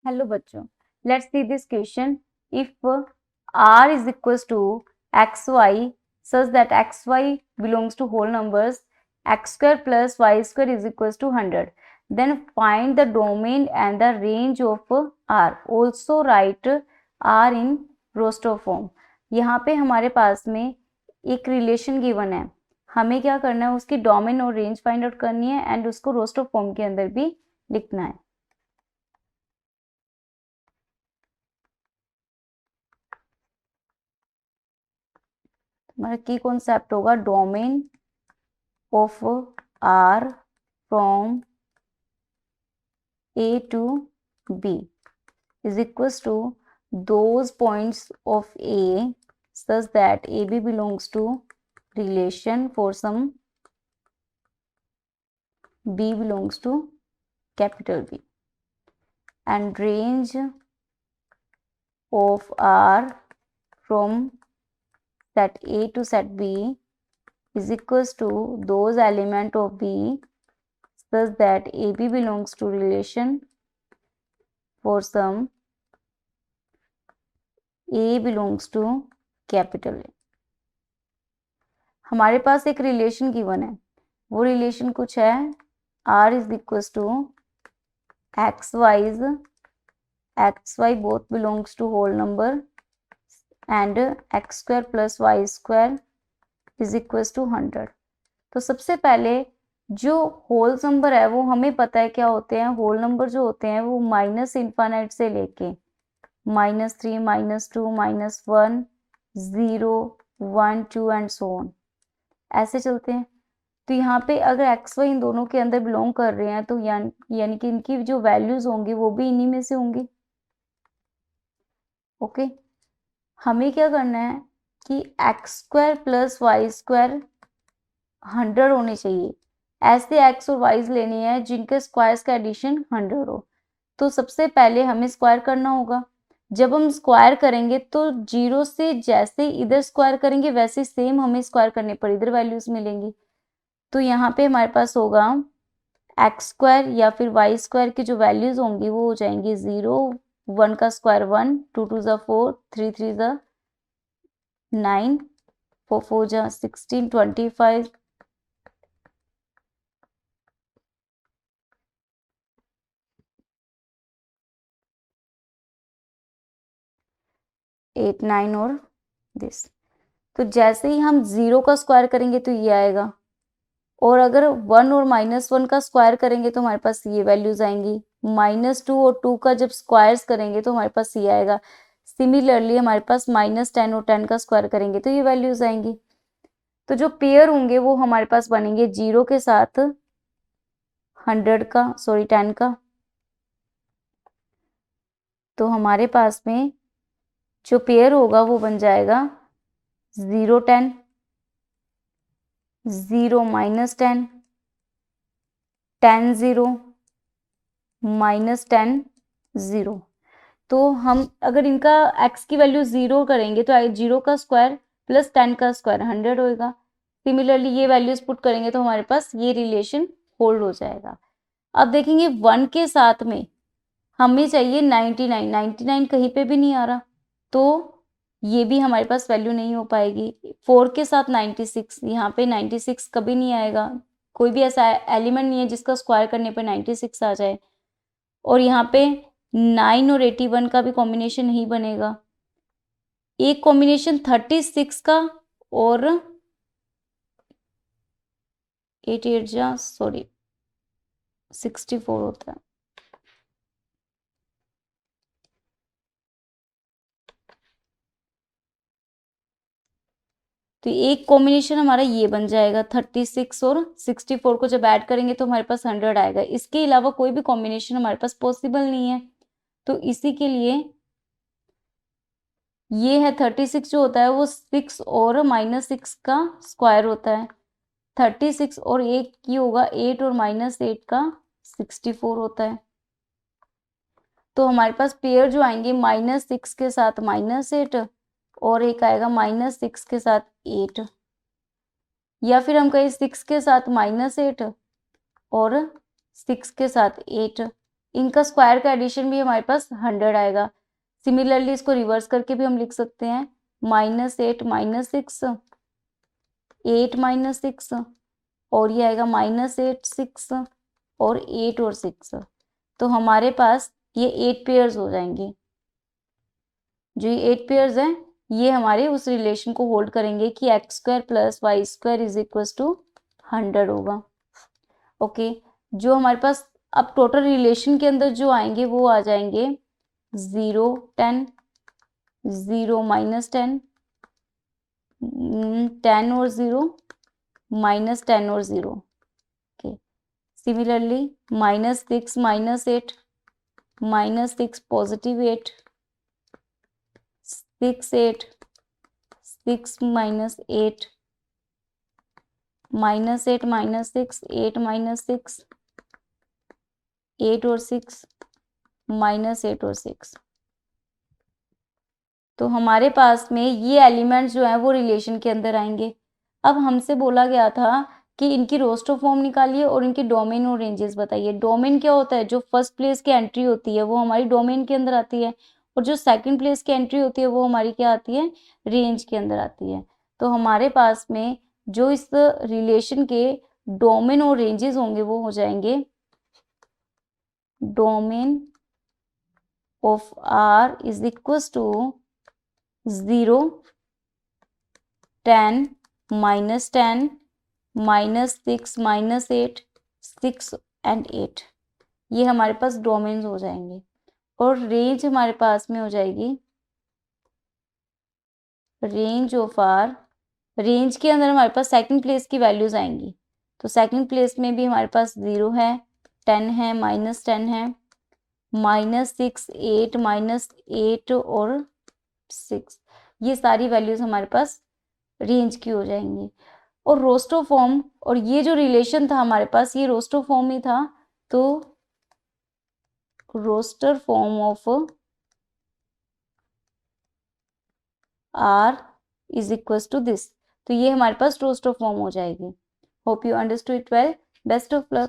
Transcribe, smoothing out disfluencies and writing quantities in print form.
Hello बच्चों, let's see this question. If r is equals to xy such that xy belongs to whole numbers, x square plus y square is equals to 100, then find the domain and the range of r. Also write r in roster form. यहाँ पे हमारे पास में एक relation given है, हमें क्या करना है, उसकी डोमेन और रेंज फाइंड आउट करनी है एंड उसको रोस्टर फॉर्म के अंदर भी लिखना है. हमारा की कॉन्सेप्ट होगा domain of R from A to B is equals to those points of A such that A B belongs to relation for some B belongs to capital B and range of R from set A to set B is equals to those element of B such that AB belongs to relation for some A belongs to capital A. हमारे पास एक relation given है, वो relation कुछ है R is equals to XY both belongs to whole number and x square plus y square is equals to 100. तो सबसे पहले जो होल नंबर है वो हमें पता है क्या होते हैं. होल नंबर जो होते हैं वो माइनस इन्फानाइट से लेके -3, -2, -1, 0, 1, 2 एंड सो ऑन ऐसे चलते हैं. तो यहाँ पे अगर एक्स वाई इन दोनों के अंदर बिलोंग कर रहे हैं तो यानी कि इनकी जो वैल्यूज होंगी वो भी इन्हीं में से होंगी. ओके, हमें क्या करना है कि x square plus y square 100 होने चाहिए. ऐसे एक्स और वाईज लेने हैं जिनके स्क्वायर्स का एडिशन 100 हो. तो सबसे पहले हमें स्क्वायर करना होगा. जब हम स्क्वायर करेंगे तो 0 से जैसे इधर स्क्वायर करेंगे वैसे सेम हमें स्क्वायर करने पर इधर वैल्यूज मिलेंगी. तो यहाँ पे हमारे पास होगा एक्स स्क्वायर या फिर वाई स्क्वायर की जो वैल्यूज होंगी वो हो जाएंगी 0, 1 का स्क्वायर 1, 2 2 जा 4, 3 3 जा 9, 4 4 जा 16, 25, 8 9 और दिस. तो जैसे ही हम 0 का स्क्वायर करेंगे तो ये आएगा, और अगर 1 और -1 का स्क्वायर करेंगे तो हमारे पास ये वैल्यूज आएंगी. -2 और 2 का जब स्क्वायर्स करेंगे तो हमारे पास ये आएगा. सिमिलरली हमारे पास -10 और 10 का स्क्वायर करेंगे तो ये वैल्यूज आएंगी. तो जो पेयर होंगे वो हमारे पास बनेंगे 0 के साथ 10 का. तो हमारे पास में जो पेयर होगा वो बन जाएगा 0 10, 0 -10, 10 0, -10 0. तो हम अगर इनका x की वैल्यू 0 करेंगे तो 0 का स्क्वायर प्लस 10 का स्क्वायर 100 होएगा. सिमिलरली ये वैल्यूज पुट करेंगे तो हमारे पास ये रिलेशन होल्ड हो जाएगा. अब देखेंगे 1 के साथ में हमें चाहिए 99 कहीं पे भी नहीं आ रहा, तो ये भी हमारे पास वैल्यू नहीं हो पाएगी. 4 के साथ 96, यहाँ पे 96 कभी नहीं आएगा. कोई भी ऐसा एलिमेंट नहीं है जिसका स्क्वायर करने पे 96 आ जाए. और यहाँ पे 9 और 81 का भी कॉम्बिनेशन नहीं बनेगा. एक कॉम्बिनेशन 36 का और 64 होता है. तो एक कॉम्बिनेशन हमारा ये बन जाएगा. 36 और 64 को जब ऐड करेंगे तो हमारे पास 100 आएगा. इसके अलावा कोई भी कॉम्बिनेशन हमारे पास पॉसिबल नहीं है. तो इसी के लिए ये है 36 जो होता है वो 6 और -6 का स्क्वायर होता है. 36 और 1 की होगा 8 और -8 का 64 होता है. तो हमारे पास पेयर जो आएंगे -6 के साथ -8 और एक आएगा -6 के साथ 8, या फिर हम कहें 6 के साथ -8 और 6 के साथ 8. इनका स्क्वायर का एडिशन भी हमारे पास 100 आएगा। सिमिलरली इसको रिवर्स करके भी हम लिख सकते हैं, -8 -6, 8 -6, और ये आएगा -8 6 और 8 और 6। तो हमारे पास ये 8 पेयर्स हो जाएंगे। जो ये 8 पेयर्स हैं ये हमारे उस रिलेशन को होल्ड करेंगे कि x² + y² = 100 होगा। ओके, जो हमारे पास अब टोटल रिलेशन के अंदर जो आएंगे वो आ जाएंगे 0 10 0 -10 10 और 0 -10 और 0। ओके, सिमिलरली -6 -8 -6 +8 6 8 6 -8 -8 -6 8 -6 8 और 6 -8 और 6। तो हमारे पास में ये एलिमेंट्स जो हैं वो रिलेशन के अंदर आएंगे। अब हमसे बोला गया था कि इनकी रोस्टर फॉर्म निकालिए और इनके डोमेन और रेंजेस बताइए। डोमेन क्या होता है? जो फर्स्ट प्लेस की एंट्री होती है वो हमारी डोमेन के अंदर आती है, और जो सेकंड प्लेस की एंट्री होती है वो हमारी क्या आती है? रेंज के अंदर आती है। तो हमारे पास में जो इस रिलेशन के डोमेन और रेंजेस होंगे वो हो जाएंगे domain of R is equal to 0 10 -10 -6 -8 6 and 8। ये हमारे पास डोमेन्स हो जाएंगे। और रेंज हमारे पास में हो जाएगी रेंज ऑफ आर। रेंज के अंदर हमारे पास सेकंड प्लेस की वैल्यूज आएंगी। तो सेकंड प्लेस में भी हमारे पास 0 है, 10 है, -10 है, -6 8 -8 और 6। ये सारी वैल्यूज हमारे पास रेंज की हो जाएंगी। और रोस्टर फॉर्म, और ये जो रिलेशन था हमारे पास ये रोस्टर फॉर्म ही था। तो roster form of R is equal to this. तो ये हमारे पास रोस्टर फॉर्म हो जाएगी। Hope you understood it well. Best of luck.